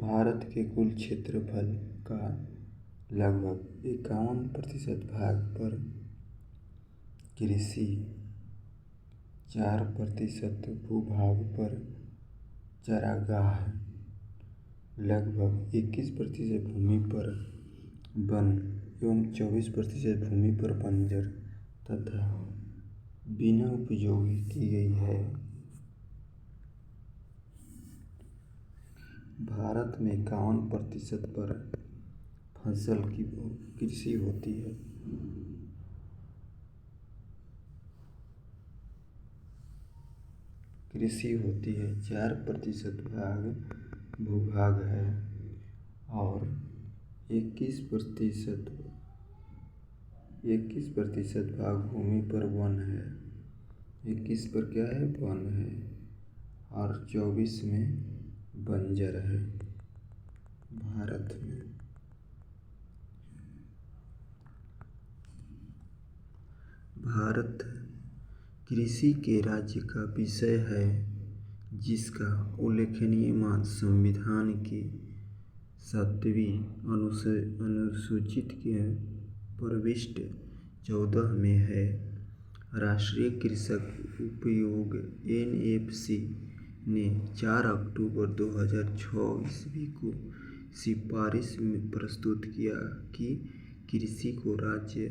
भारत के कुल क्षेत्रफल का लगभग 51% भाग पर कृषि, 4% भूभाग पर चारागाह, लगभग 21% भूमि पर वन एवं 24% भूमि पर बंजर तथा बिना उपयोगी की गई है। भारत में 51% पर फसल की कृषि होती है। कृषि होती है, 4% भाग भूभाग है और 21% भाग भूमि पर वन है। 21 पर क्या है? वन है और 24 में बंजर है। भारत कृषि के राज्य का विषय है, जिसका उल्लेखनीय मान संविधान की 7वीं अनुसूची के प्रविष्टि 14 में है। राष्ट्रीय कृषक उपयोग (NFC) ने 4 अक्टूबर 2006 ईस्वी को सिफारिश में प्रस्तुत किया कि कृषि को राज्य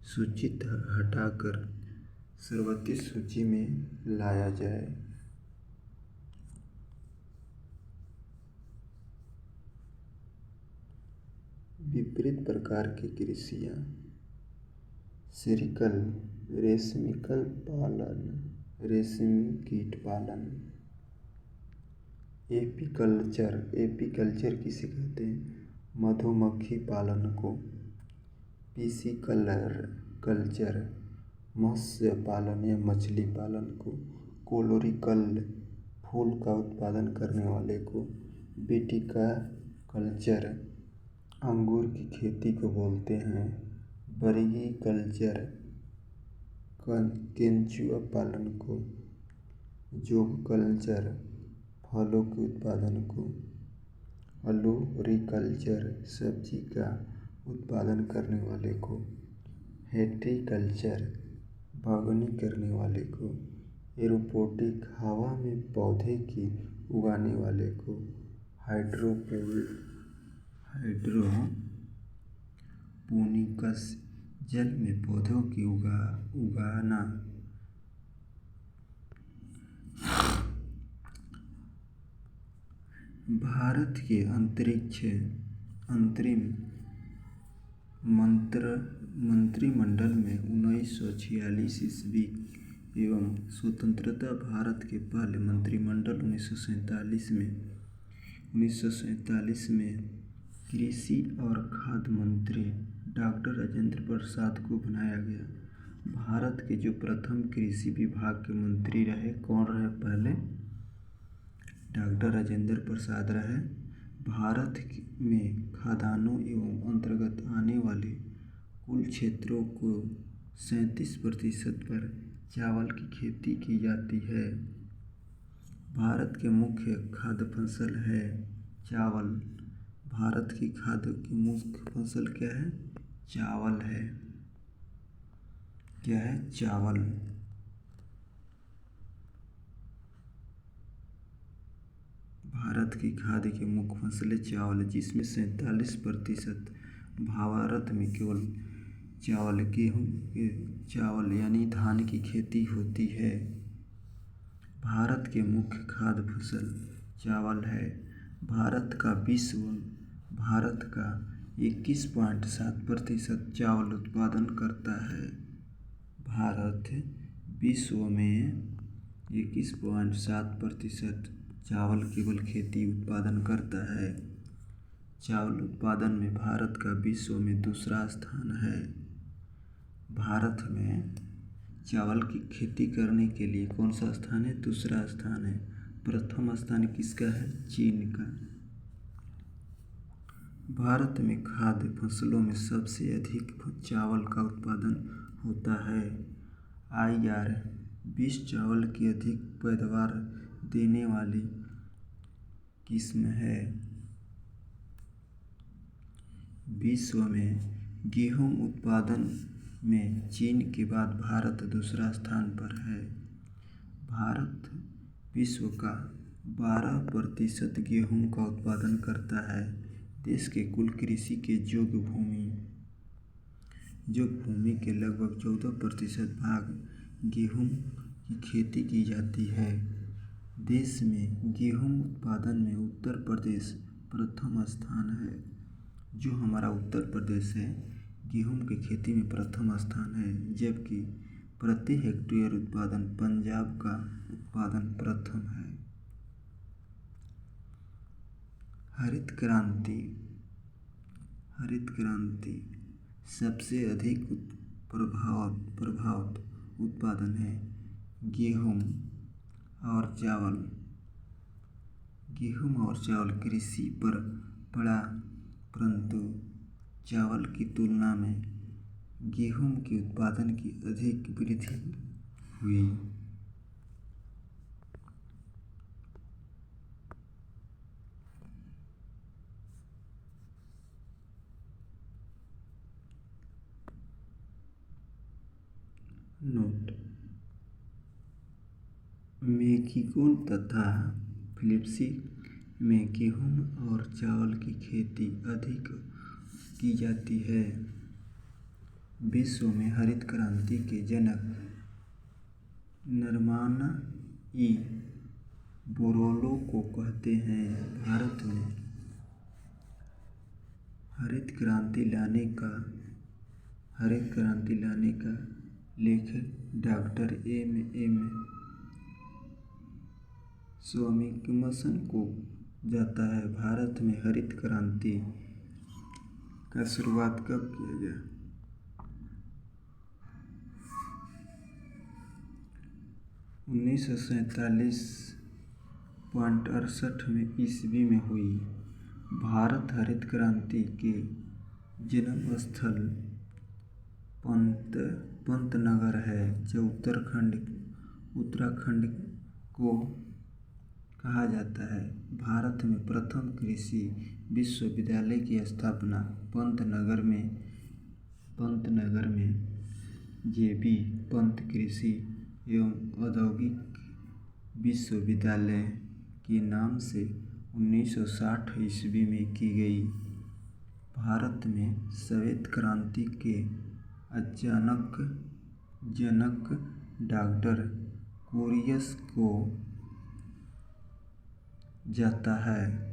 सूची हटाकर सर्वोच्च सूची में लाया जाए। विपरीत प्रकार की कृषियाँ: सेरिकल रेशमीकल पालन, रेशमी कीट पालन। एपीकल्चर किसे कहते हैं? मधुमक्खी पालन को। पिसीकल्चर मत्स्य पालन या मछली पालन को। कोलोरिकल फूल का उत्पादन करने वाले को। विटिकल्चर अंगूर की खेती को बोलते हैं। बरीकल्चर केंचुआ पालन को। जोगकल्चर फलों के उत्पादन को। फ्लोरिकल्चर सब्जी का उत्पादन करने वाले को। हॉर्टिकल्चर बागवानी करने वाले को। एरोपोनिक हवा में पौधे की उगाने वाले को। हाइड्रोपोनिक्स जल में पौधों की उगाना। भारत के अंतरिम मंत्रिमंडल में 1946 ईस्वी एवं स्वतंत्रता भारत के पहले मंत्रिमंडल 1947 में कृषि और खाद्य मंत्री डॉक्टर राजेंद्र प्रसाद को बनाया गया। भारत के जो प्रथम कृषि विभाग के मंत्री रहे, कौन रहे पहले? डॉक्टर राजेंद्र प्रसाद रहे। भारत में खाद्यान्नों एवं अंतर्गत आने वाले कुल क्षेत्रों को 37% पर चावल की खेती की जाती है। भारत के मुख्य खाद्य फसल है चावल। भारत की खाद्य की मुख्य फसल क्या है? चावल है। क्या है? चावल। भारत की खाद्य की मुख्य फसलें चावल, जिसमें 47% भारत में केवल चावल यानी धान की खेती होती है। भारत के मुख्य खाद्य फसल चावल है। भारत का 21.7% चावल उत्पादन करता है। भारत विश्व में 21.7% चावल केवल खेती उत्पादन करता है। चावल उत्पादन में भारत का विश्व में दूसरा स्थान है। भारत में चावल की खेती करने के लिए कौन सा स्थान है? दूसरा स्थान है। प्रथम स्थान किसका है? चीन का। भारत में खाद्य फसलों में सबसे अधिक चावल का उत्पादन होता है। IR-20 चावल की अधिक पैदावार देने वाली किस्म है। विश्व में गेहूं उत्पादन में चीन के बाद भारत दूसरा स्थान पर है। भारत विश्व का 12% गेहूं का उत्पादन करता है। देश के कुल कृषि के योग्य भूमि के लगभग 14% भाग गेहूं की खेती की जाती है। देश में गेहूं उत्पादन में उत्तर प्रदेश प्रथम स्थान है। जो हमारा उत्तर प्रदेश है गेहूं की खेती में प्रथम स्थान है, जबकि प्रति हेक्टेयर उत्पादन पंजाब का उत्पादन प्रथम है। हरित क्रांति सबसे अधिक प्रभावित उत्पादन है गेहूं और चावल कृषि पर पड़ा, परंतु चावल की तुलना में गेहूं के उत्पादन की अधिक वृद्धि हुई। नोट: मेक्सिको तथा फिलीपींस में गेहूं और चावल की खेती अधिक की जाती है। विश्व में हरित क्रांति के जनक नॉर्मन ई. बोरलॉग को कहते हैं। भारत में हरित क्रांति लाने का लेख डॉक्टर एम. स्वामीनाथन को जाता है। भारत में हरित क्रांति का शुरुआत कब किया गया? 1947.68 ईस्वी में हुई। भारत हरित क्रांति के जन्म स्थल पंतनगर है, जो उत्तराखंड को कहा जाता है। भारत में प्रथम कृषि विश्वविद्यालय की स्थापना पंतनगर में जे.बी. पंत कृषि एवं औद्योगिक विश्वविद्यालय के नाम से 1960 ईस्वी में की गई। भारत में श्वेत क्रांति के जनक डॉक्टर कुरियन को जाता है।